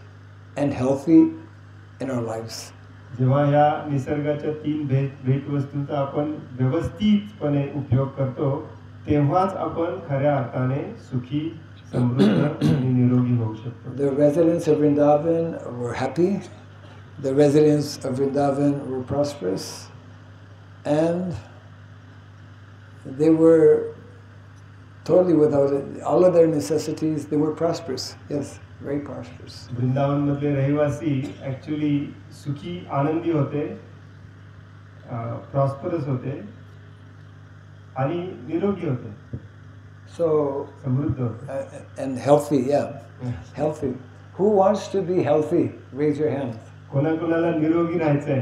[SPEAKER 1] and healthy in our lives.
[SPEAKER 2] जेव्हा या निसर्गाच्या 3 भेटवस्तूंचा आपण व्यवस्थितपणे उपयोग करतो तेव्हाच आपण खऱ्या अर्थाने सुखी, समृद्ध आणि निरोगी होऊ शकतो.
[SPEAKER 1] The residents of Vrindavan were happy. The residents of Vrindavan were prosperous, and they were totally without it. All of their necessities, they were prosperous. Yes, very prosperous.
[SPEAKER 2] Vrindavan मधले रहिवासी ऍक्च्युली सुखी, आनंदी होते, प्रॉस्परस होते आणि निरोगी होते.
[SPEAKER 1] So
[SPEAKER 2] समृद्ध होते.
[SPEAKER 1] And healthy, yeah, healthy. Who wants to be healthy? Raise your hand.
[SPEAKER 2] कोणाकोणाला निरोगी राहायचंय?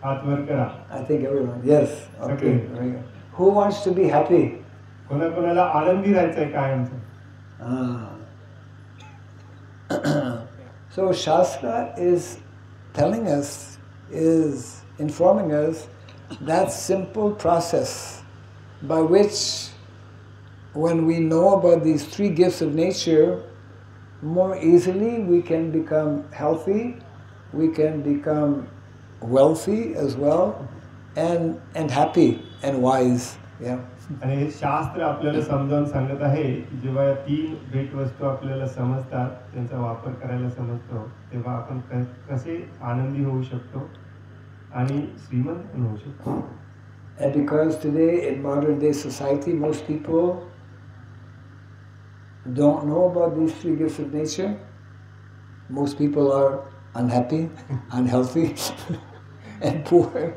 [SPEAKER 2] हात वर करा.
[SPEAKER 1] I think everyone. Yes. Okay. Very good. Who wants to be happy?
[SPEAKER 2] कोणाकोणाला आनंदी राहायचंय कायमचं?
[SPEAKER 1] So Shastra is telling us, is informing us that simple process by which, when we know about these three gifts of nature, more easily we can become healthy, we can become wealthy as well, and happy and wise. Yeah.
[SPEAKER 2] आणि हे शास्त्र आपल्याला समजावून सांगत आहे की जेव्हा या 3 भेटवस्तू आपल्याला आणि श्रीमंत पण होऊ शकतो.
[SPEAKER 1] And because today in modern day society most people don't know about these three gifts of nature, most people are unhappy, unhealthy, and poor.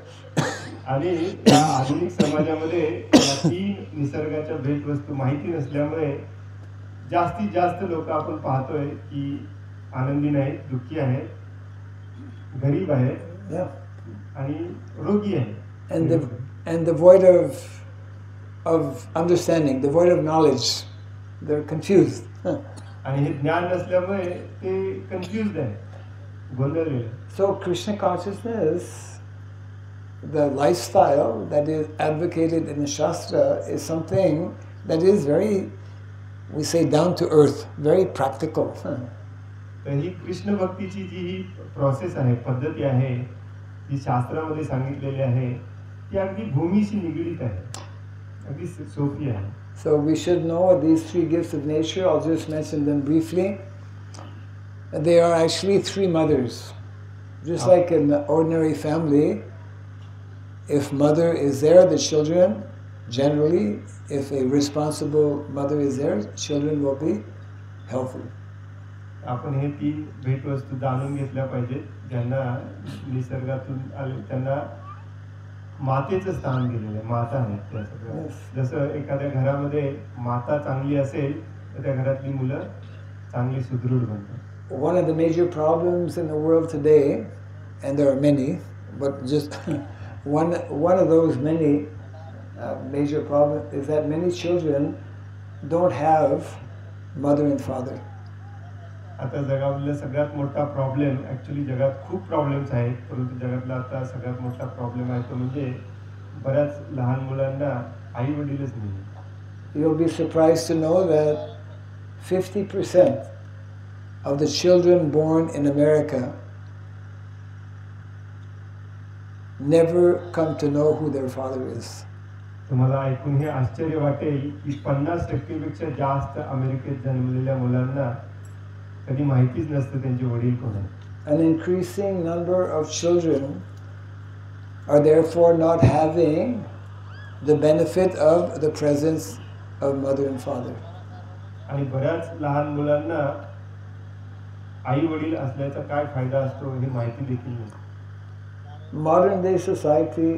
[SPEAKER 2] आणि या आधुनिक समाजामध्ये या तीन निसर्गाच्या भेटवस्तू माहिती नसल्यामुळे जास्तीत जास्त लोक आपण पाहतोय की आनंदी नाहीत, दुःखी आहेत, गरीब आहेत,
[SPEAKER 1] Yeah.
[SPEAKER 2] आणि रोगी आहेत.
[SPEAKER 1] And devoid of understanding, devoid of knowledge. They're confused.
[SPEAKER 2] आणि हे ज्ञान नसल्यामुळे ते कन्फ्युज्ड आहे, गोंधळलेले.
[SPEAKER 1] So Krishna consciousness, the lifestyle that is advocated in the Shastra, is something that is very, we say, down to earth, very practical.
[SPEAKER 2] तर ही कृष्ण भक्तीची जी ही process आहे, पद्धती आहे, जी शास्त्रामध्ये सांगितलेली आहे, ती अगदी भूमीशी निगडीत आहे, अगदी सोपी आहे.
[SPEAKER 1] So we should know these three gifts of nature. I'll just mention them briefly. They are actually three mothers. Just like in an ordinary family, if mother is there, the children, generally, if a responsible mother is there, children will be healthy.
[SPEAKER 2] आपण हे तीन भेटवस्तू जाणून घेतल्या पाहिजेत. ज्यांना निसर्गातून आले त्यांना मातेचं स्थान दिलेलं आहे, माता आहेत त्या सगळ्या. जसं एखाद्या घरामध्ये माता चांगली असेल तर त्या घरातली मुलं चांगली सुदृढ बनतात.
[SPEAKER 1] One of the major problems in the world today, and there are many, but just one of those many major problems is that many children don't have mother and father.
[SPEAKER 2] आता जगातला सगळ्यात मोठा प्रॉब्लेम, ॲक्च्युली जगात खूप problems आहेत, परंतु जगातला आता सगळ्यात मोठा प्रॉब्लेम आहे तो म्हणजे बऱ्याच लहान मुलांना आई वडीलच नाही.
[SPEAKER 1] You'll be surprised to know that 50% of the children born in America never come to know who their father is.
[SPEAKER 2] तुम्हाला ऐकून हे आश्चर्य वाटेल की 50% पेक्षा जास्त अमेरिकेत जन्मलेल्या मुलांना कधी माहितीच नसतं त्यांचे वडील कोण आहेत.
[SPEAKER 1] An increasing number of children are therefore not having the benefit of the presence of mother and father.
[SPEAKER 2] आणि बऱ्याच लहान मुलांना आई वडील असल्याचा काय फायदा असतो हे माहिती देखील नाही.
[SPEAKER 1] Modern day society,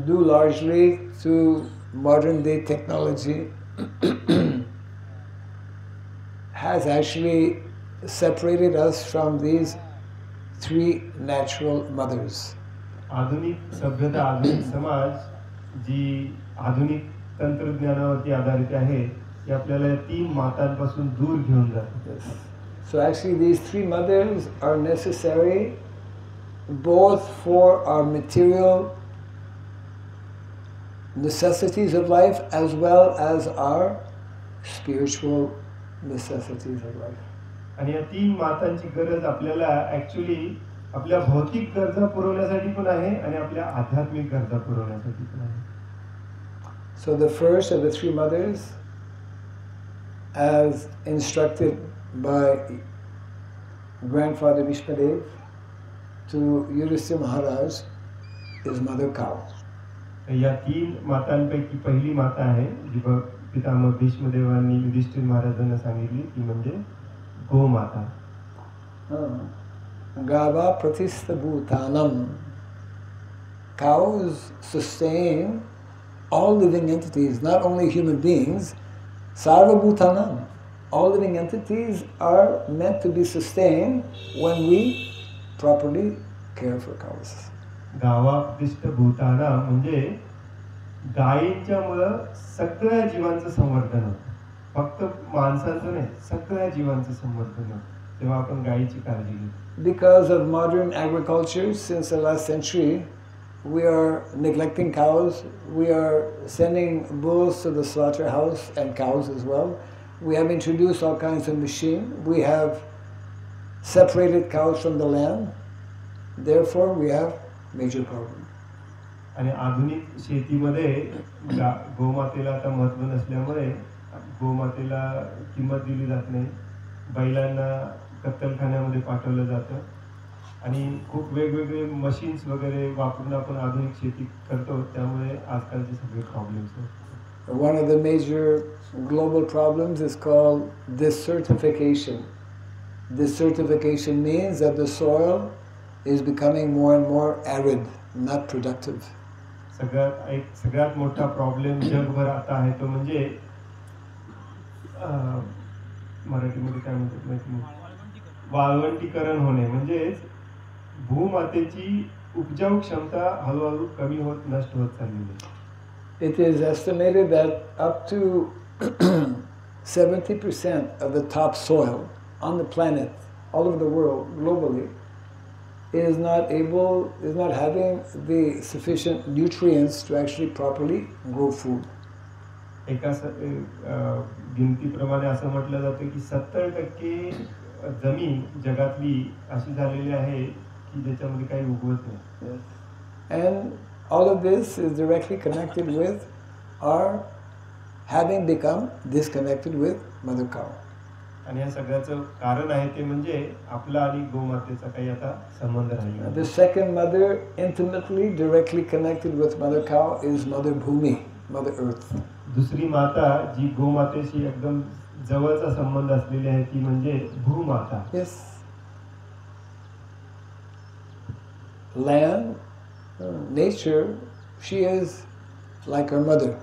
[SPEAKER 1] due largely to modern day technology, has actually separated us from these three natural mothers.
[SPEAKER 2] आधुनिक सभ्यता, आधुनिक समाज जी आधुनिक तंत्रज्ञानावरती आधारित आहे, ती आपल्याला या तीन मातांपासून दूर घेऊन जाते.
[SPEAKER 1] So actually these three mothers are necessary both for our material necessities of life as well as our spiritual necessities of life.
[SPEAKER 2] आणि या तीन मातांची गरज आपल्याला ॲक्च्युली आपल्या भौतिक गरजा पुरवण्यासाठी पण आहे आणि आपल्या आध्यात्मिक गरजा पुरवण्यासाठी पण आहे.
[SPEAKER 1] So the first of the three mothers, as instructed by grandfather Vishmadev to Yudhishthira Maharaj, is Mother Cow.
[SPEAKER 2] या तीन मातांपैकी पहिली माता आहे जी पितामह भीष्मदेवांनी युधिष्ठिर महाराजांना सांगितली, ती म्हणजे गोमाता.
[SPEAKER 1] Gava Pratistha Bhutanam. Cows sustain all living entities, not only human beings. Sarva Bhutanam. All living entities are meant to be sustained when we properly care for cows.
[SPEAKER 2] गावा प्रतिष्ठ भूताना म्हणजे गायींच्या मुळे सगळ्या जीवांचं संवर्धन होतं. फक्त माणसांचं नाही, सगळ्या जीवांचं संवर्धन होतं. तेव्हा आपण गायीची काळजी घेतो.
[SPEAKER 1] Because of modern agriculture since the last century, we are neglecting cows. We are sending bulls to the slaughterhouse and cows as well. We have introduced all kinds of machine. We have separated cows from the land. Therefore, we have major problem.
[SPEAKER 2] आणि आधुनिक शेतीमध्ये गोमातेला आता महत्त्व नसल्यामुळे गोमातेला किंमत दिली जात नाही. बैलांना कत्तलखान्यामध्ये पाठवलं जातं आणि खूप वेगवेगळे मशीन्स वगैरे वापरून आपण आधुनिक शेती करतो, त्यामुळे आजकालचे सगळे प्रॉब्लेम्स आहेत.
[SPEAKER 1] One of the major global problems is called desertification. Desertification means that the soil is becoming more and more arid, not productive.
[SPEAKER 2] सगळ्यात मोठा प्रॉब्लेम जगभर आता आहे तो म्हणजे मराठीमध्ये काय म्हणतात माहिती नाही, वाळवंटीकरण होणे, म्हणजेच भूमातेची उपजाऊ क्षमता हळूहळू कमी होत, नष्ट होत चाललेली आहे.
[SPEAKER 1] It is estimated that up to 70% of the topsoil on the planet, all over the world, globally, is not having the sufficient nutrients to actually properly grow food.
[SPEAKER 2] एका गिनतीप्रमाणे असं म्हटलं जातं की 70% जमीन जगातली अशी झालेली आहे की ज्याच्यामध्ये काही उगवत नाही.
[SPEAKER 1] And all of this is directly connected with our having become disconnected with Mother Cow.
[SPEAKER 2] आणि या सगळ्याचं कारण आहे ते म्हणजे आपला आणि गोमातेचा काही आता संबंध राहिला.
[SPEAKER 1] The second mother intimately, directly connected with Mother Cow is Mother Bhumi, Mother Earth.
[SPEAKER 2] दुसरी माता जी गोमातेशी एकदम जवळचा संबंध असलेली आहे ती म्हणजे भूमाता.
[SPEAKER 1] Yes. Land, nature, she is like our mother.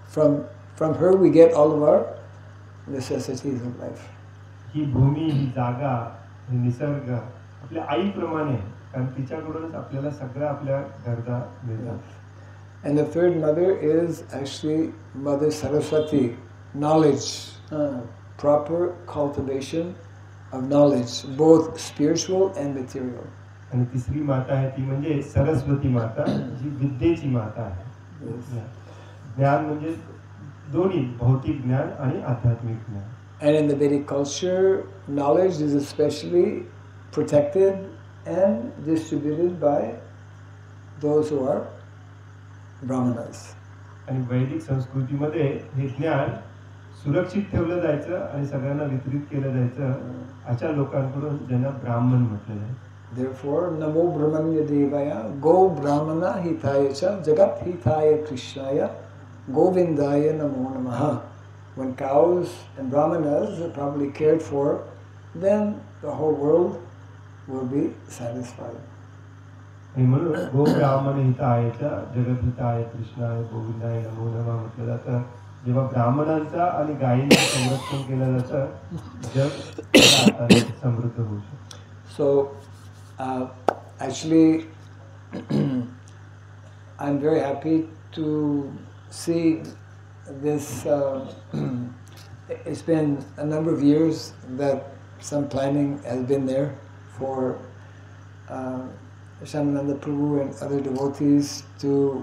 [SPEAKER 1] From her we get all of our necessities of life.
[SPEAKER 2] ही भूमी, ही जागा, ही निसर्ग आपल्या आईप्रमाणे आहे, कारण तिच्याकडूनच आपल्याला सगळ्या आपल्या गरजा मिळतात.
[SPEAKER 1] And the third mother is actually Mother Saraswati, knowledge, proper cultivation of knowledge, both spiritual and material.
[SPEAKER 2] आणि तिसरी माता आहे ती म्हणजे सरस्वती माता, जी विद्येची माता आहे. ज्ञान म्हणजे दोन्ही भौतिक ज्ञान आणि आध्यात्मिक ज्ञान.
[SPEAKER 1] And in the Vedic culture, knowledge is especially protected and distributed by those who are Brahmanas.
[SPEAKER 2] आणि वैदिक संस्कृतीमध्ये हे ज्ञान सुरक्षित ठेवलं जायचं आणि सगळ्यांना वितरित केलं जायचं अशा लोकांकडून ज्यांना ब्राह्मण म्हटलं जायचं.
[SPEAKER 1] Therefore, Namo Brahmanya Devaya, Go Brahmana Hitaya Cha, Jagat Hitaya Krishnaya, Govindaya Namo Namaha. When cows and brahmanas are properly cared for, then the whole world will be satisfied.
[SPEAKER 2] आणि म्हणून गो ब्राह्मण हिताय च जगत हिताय कृष्णाय गोविंदाय नमो नमः म्हटलं जातं. जेव्हा ब्राह्मणांचा आणि गायींचं संरक्षण केलं जातं, जग समृद्ध होऊ शकतं.
[SPEAKER 1] So, actually, I'm very happy to see this. It's been a number of years that some planning has been there for Shamananda Prabhu and other devotees to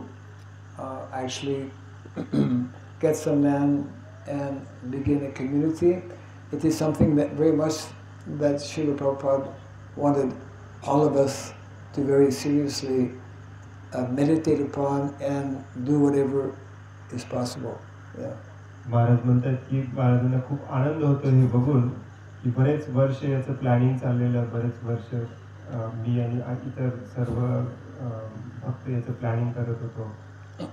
[SPEAKER 1] actually get some land and begin a community. It is something that very much that Srila Prabhupada wanted all of us to very seriously meditate upon and do whatever is possible. Yeah.
[SPEAKER 2] महाराज म्हणतात की महाराजांना खूप आनंद होतो हे बघून की बरेच वर्ष याचं प्लॅनिंग चाललेलं, बरेच वर्ष मी आणि इतर सर्व भक्त याचं प्लॅनिंग करत होतो.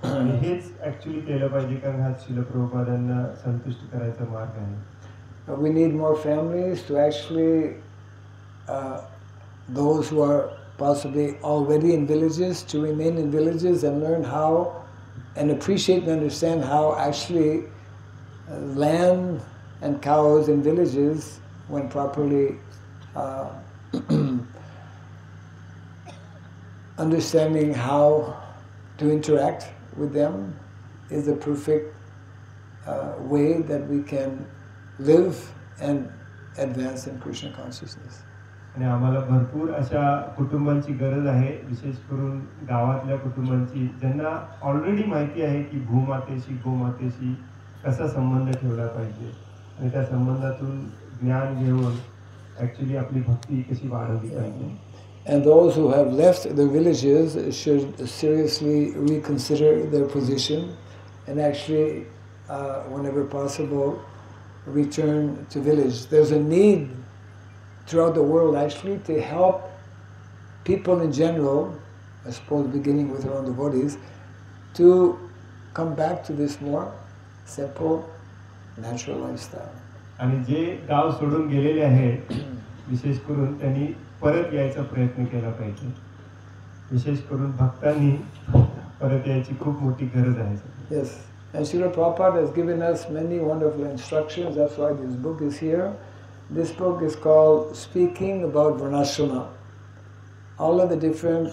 [SPEAKER 2] आणि हेच ॲक्च्युली केलं पाहिजे, कारण हा श्रील प्रभुपादांना संतुष्ट करायचा मार्ग आहे.
[SPEAKER 1] We need more families to actually, those who are possibly already in villages, to remain in villages and learn how and appreciate and understand how actually land and cows in villages, when properly understanding how to interact with them, is the perfect way that we can live and advance in Krishna consciousness.
[SPEAKER 2] आणि आम्हाला भरपूर अशा कुटुंबांची गरज आहे, विशेष करून गावातल्या कुटुंबांची, ज्यांना ऑलरेडी माहिती आहे की भूमातेशी गोमातेशी कसा संबंध ठेवला पाहिजे आणि त्या संबंधातून ज्ञान घेऊन ॲक्च्युली आपली भक्ती कशी वाढवली पाहिजे.
[SPEAKER 1] And those who have left their villages should seriously reconsider their position and actually, whenever possible, return to village. There's a need throughout the world actually to help people in general, I suppose beginning with our own devotees, to come back to this more simple, natural lifestyle.
[SPEAKER 2] आणि जे गाव सोडून गेलेले आहेत विशेष करून त्यांनी परत यायचा प्रयत्न केला पाहिजे. विशेष करून भक्तांनी परत यायची खूप मोठी गरज आहे.
[SPEAKER 1] Yes, and Srila Prabhupada has given us many wonderful instructions. That's why this book is here. This book is called Speaking About Varnashrama. All of the different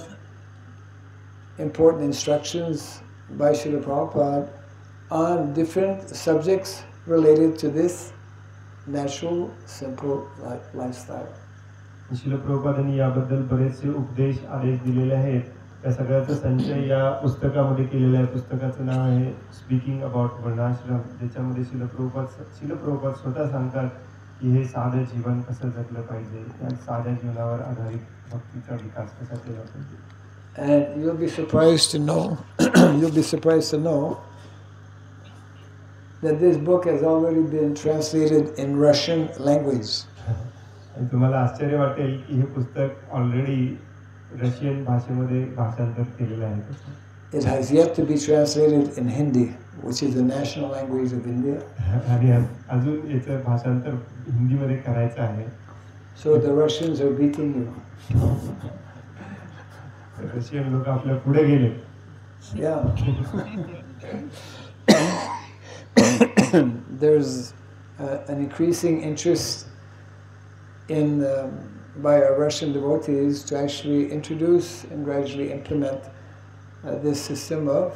[SPEAKER 1] important instructions by Srila Prabhupada on different subjects related to this natural, simple lifestyle.
[SPEAKER 2] Srila प्रभुपादांनी याबद्दल बरेचसे उपदेश आदेश दिलेले आहेत. त्या सगळ्याचा संचय या पुस्तकामध्ये केलेला आहे. पुस्तकाचं नाव आहे स्पीकिंग अबाउट वर्णाश्रम, ज्याच्यामध्ये श्रील प्रभुपाद स्वतः सांगतात की हे साधं जीवन कसं जगलं पाहिजे, या साध्या जीवनावर आधारित भक्तीचा विकास कसा केला पाहिजे.
[SPEAKER 1] And you'll be surprised to know, that this book has already been translated in Russian language.
[SPEAKER 2] आणि तुम्हाला आश्चर्य वाटेल की हे पुस्तक ऑलरेडी रशियन भाषेमध्ये भाषांतर केलेलं आहे.
[SPEAKER 1] It has yet to be translated in Hindi, which is the national language of India.
[SPEAKER 2] आणि अजून याचं भाषांतर हिंदीमध्ये करायचं आहे.
[SPEAKER 1] So the Russians are beating you.
[SPEAKER 2] Russian लोक आपल्या पुढे गेले.
[SPEAKER 1] Yeah. There's an increasing interest in by our Russian devotees to actually introduce and gradually implement this system of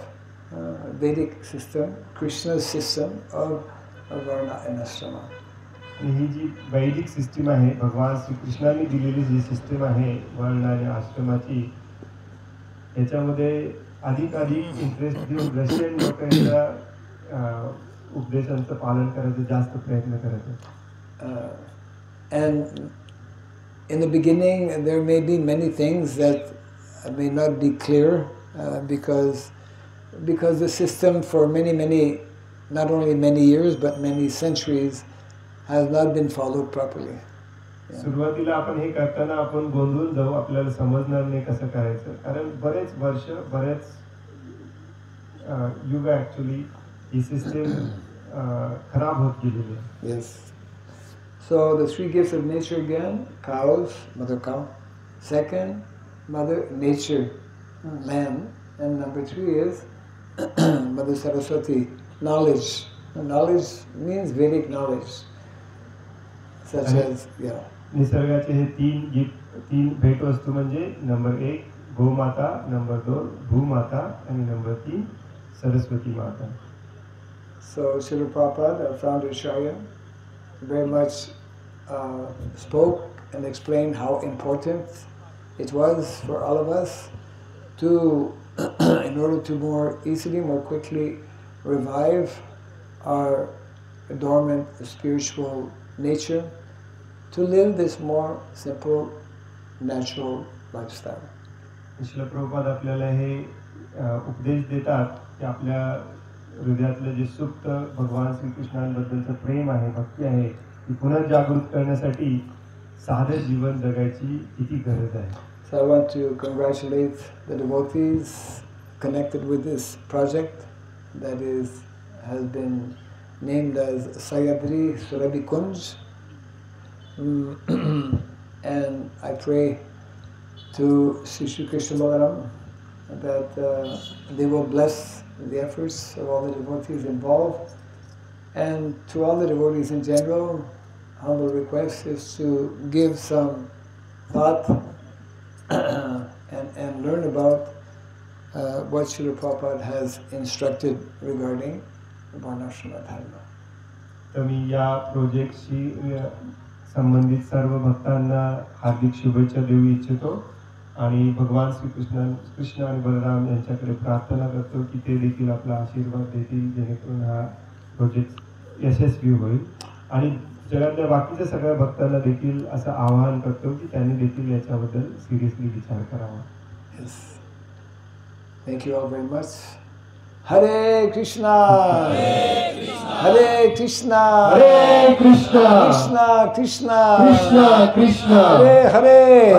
[SPEAKER 1] Vedic system, Krishna's system of Varna and Ashrama.
[SPEAKER 2] आणि ही जी वैदिक system आहे, भगवान श्रीकृष्णाने दिलेली जी सिस्टीम आहे वर्ण आणि आश्रमाची, याच्यामध्ये अधिक इंटरेस्ट देऊन रशियन लोकांच्या उपदेशांचं पालन करायचं जास्त प्रयत्न करत आहेत.
[SPEAKER 1] And in the beginning there may be many things that may not be clear because the system for many, not only many years but many centuries has not been followed properly.
[SPEAKER 2] सुरुवातीला आपण हे करताना आपण गोंधळून जाऊ, आपल्याला समजणार नाही कसं करायचं, कारण बरेच वर्ष बरेच युग ऍक्च्युअली ही सिस्टीम खराब होत गेलेली आहे.
[SPEAKER 1] Yes. So the three gifts of nature again: cows, mother cow; second, mother nature, land; and number three is Mother Saraswati, knowledge. Knowledge means Vedic knowledge, such as
[SPEAKER 2] निसर्गाचे हे तीन भेटवस्तू म्हणजे नंबर 1 गोमाता, number 2 भूमाता आणि नंबर 3 सरस्वती माता.
[SPEAKER 1] So Srila Prabhupada, our founder Acharya, very much spoke and explained how important it was for all of us to, in order to more easily, more quickly revive our dormant spiritual nature, to live this more simple, natural lifestyle.
[SPEAKER 2] Srila Prabhupada आपल्याला हे उपदेश देतात की आपल्या हृदयातलं जे सुप्त भगवान श्रीकृष्णांबद्दलचं प्रेम आहे, भक्ती आहे, ती पुन्हा जागृत करण्यासाठी साधं जीवन जगायची किती गरज आहे.
[SPEAKER 1] So I want to congratulate the devotees connected with this project that has been named as Sayadri Surabhi Kunj. And I pray to Shri Krishna Balaram that they will bless the efforts of all the devotees involved, and to all the devotees in general, humble request is to give some thought and learn about what Srila Prabhupada has instructed regarding Varnashrama Dharma.
[SPEAKER 2] तर मी या प्रोजेक्टशी संबंधित सर्व भक्तांना हार्दिक शुभेच्छा देऊ इच्छितो आणि भगवान कृष्ण आणि बलराम यांच्याकडे प्रार्थना करतो की ते देखील आपला आशीर्वाद देतील, जेणेकरून हा प्रोजेक्ट यशस्वी होईल. आणि जगातल्या बाकीच्या सगळ्या भक्तांना देखील असं आवाहन करतो की त्यांनी देखील याच्याबद्दल सिरियसली विचार करावा.
[SPEAKER 1] Yes. Thank you all very much. Hare Krishna, Hare Krishna,
[SPEAKER 2] Hare Krishna,
[SPEAKER 1] Krishna Krishna,
[SPEAKER 2] Krishna Krishna,
[SPEAKER 1] Hare Hare,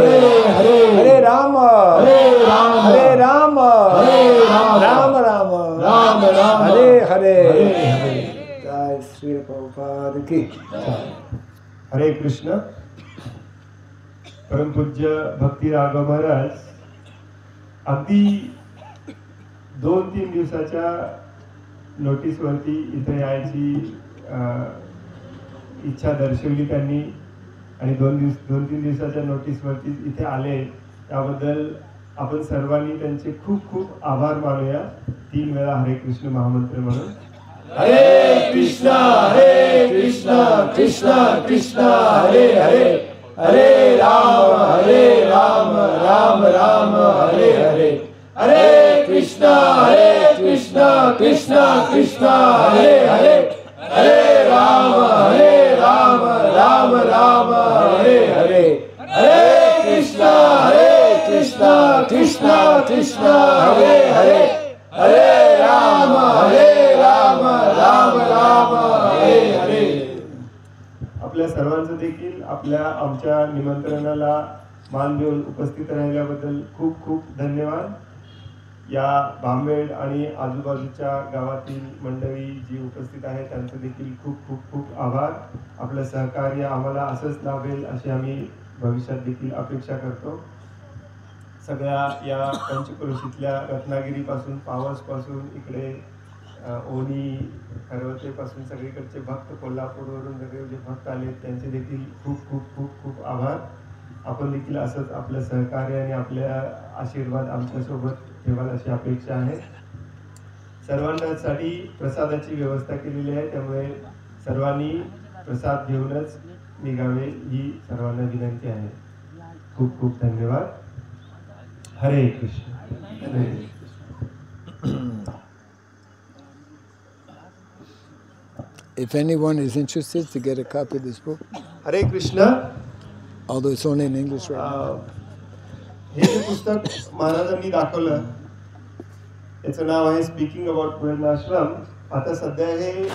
[SPEAKER 2] Hare
[SPEAKER 1] Hare Rama,
[SPEAKER 2] Hare Rama,
[SPEAKER 1] Hare Rama,
[SPEAKER 2] Hare Rama,
[SPEAKER 1] Rama Rama,
[SPEAKER 2] Rama Rama,
[SPEAKER 1] Hare Hare.
[SPEAKER 2] Hare.
[SPEAKER 1] Jai Sri Prabhupada ki.
[SPEAKER 2] हरे कृष्ण. परमपूज्य भक्ती राघव महाराज अगदी 2-3 दिवसाच्या नोटीसवरती इथे यायची इच्छा दर्शवली त्यांनी आणि 2-3 दिवसाच्या नोटीसवरती इथे आले. त्याबद्दल आपण सर्वांनी त्यांचे खूप खूप आभार मानूया. 3 वेळा हरे कृष्ण महामंत्र म्हणून. हरे कृष्णा कृष्णा कृष्णा हरे हरे, हरे राम राम राम हरे हरे, हरे कृष्णा कृष्णा कृष्णा हरे हरे, हरे राम राम राम हरे हरे, हरे कृष्णा कृष्णा कृष्णा हरे हरे, हरे राम राम राम हरे हरे. आपल्या सर्वांचं देखील आमच्या निमंत्रणाला मान देऊन उपस्थित राहिल्याबद्दल खूप खूप धन्यवाद. या भांबेड आणि आजूबाजूच्या गावातील मंडळी जी उपस्थित आहे त्यांचं देखील खूप खूप खूप आभार. आपलं सहकार्य आम्हाला असंच लाभेल अशी आम्ही भविष्यात देखील अपेक्षा करतो. सगळ्या या पंचक्रोशीतल्या रत्नागिरीपासून पावसपासून इकडे ओणी खरवतेपासून सगळीकडचे भक्त, कोल्हापूरवरून सगळे जे भक्त आले त्यांचे देखील खूप खूप खूप खूप आभार. आपण देखील असंच आपलं सहकार्य आणि आपल्या आशीर्वाद आमच्यासोबत ठेवाल अशी अपेक्षा आहे. सर्वांसाठी प्रसादाची व्यवस्था केलेली आहे, त्यामुळे सर्वांनी प्रसाद घेऊनच निघावे ही सर्वांना विनंती आहे. खूप खूप धन्यवाद. हरे कृष्ण. हरे
[SPEAKER 1] If anyone is interested to get a copy of this book,
[SPEAKER 2] Hare Krishna.
[SPEAKER 1] although it's only in English right now.
[SPEAKER 2] हे जे पुस्तक महाराजांनी दाखवलं याचं नाव आहे स्पीकिंग अबाउट प्रेरणाश्रम. आता सध्या हे